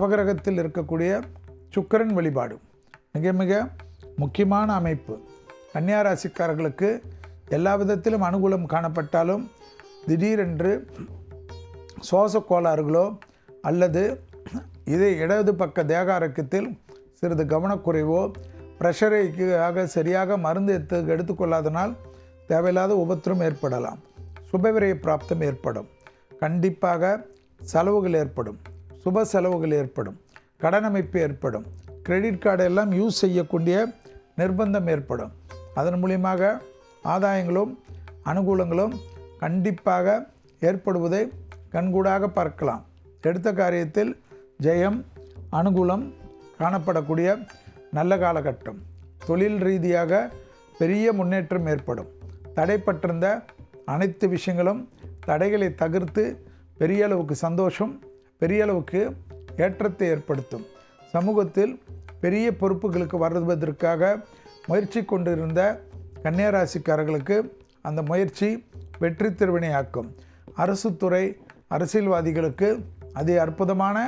நவகிரகத்தில் இருக்கக்கூடிய சுக்கிரன் வழிபாடு மிக மிக முக்கியமான அமைப்பு. கன்னியா ராசிக்காரர்களுக்கு எல்லா விதத்திலும் அனுகூலம் காணப்பட்டாலும் திடீரென்று சுவாச கோளாறுகளோ அல்லது இடது பக்க தேக ஆரோக்கியத்தில் சிறிது கவனக்குறைவோ ப்ரெஷரைக்காக சரியாக மருந்து எடுத்துக்கொள்ளாதனால் தேவையில்லாத உபத்திரம் ஏற்படலாம். சுபவிரய பிராப்தம் ஏற்படும். கண்டிப்பாக செலவுகள் ஏற்படும். சுப செலவுகள் ஏற்படும். கடன் அமைப்பு ஏற்படும். கிரெடிட் கார்டு எல்லாம் யூஸ் செய்யக்கூடிய நிர்பந்தம் ஏற்படும். அதன் மூலியமாக ஆதாயங்களும் அனுகூலங்களும் கண்டிப்பாக ஏற்படுவதை கண்கூடாக பார்க்கலாம். எடுத்த காரியத்தில் ஜெயம் அனுகூலம் காணப்படக்கூடிய நல்ல காலகட்டம். தொழில் ரீதியாக பெரிய முன்னேற்றம் ஏற்படும். தடைப்பட்டிருந்த அனைத்து விஷயங்களும் தடைகளை தவிர்த்து பெரிய அளவுக்கு சந்தோஷம், பெரிய அளவுக்கு ஏற்றத்தை ஏற்படுத்தும். சமூகத்தில் பெரிய பொறுப்புகளுக்கு வருவதற்காக முயற்சி கொண்டிருந்த கன்னியா ராசிக்காரர்களுக்கு அந்த முயற்சி வெற்றி திருவினையாக்கும். அரசு துறை அரசியல்வாதிகளுக்கு அதி அற்புதமான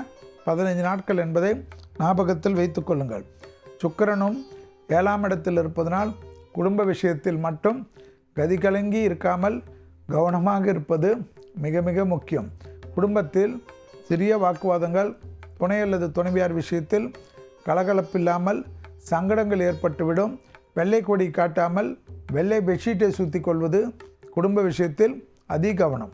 15 நாட்கள் என்பதை ஞாபகத்தில் வைத்து கொள்ளுங்கள். சுக்கிரனும் 7ஆம் இடத்தில் இருப்பதனால் குடும்ப விஷயத்தில் மட்டும் கதி கலங்கி இருக்காமல் கவனமாக இருப்பது மிக மிக முக்கியம். குடும்பத்தில் சிறிய வாக்குவாதங்கள், துணை அல்லது துணைவியார் விஷயத்தில் கலகலப்பில்லாமல் சங்கடங்கள் ஏற்பட்டுவிடும். வெள்ளை கொடி காட்டாமல் வெள்ளை பெட்ஷீட்டை சுற்றி கொள்வது குடும்ப விஷயத்தில் அதி கவனம்.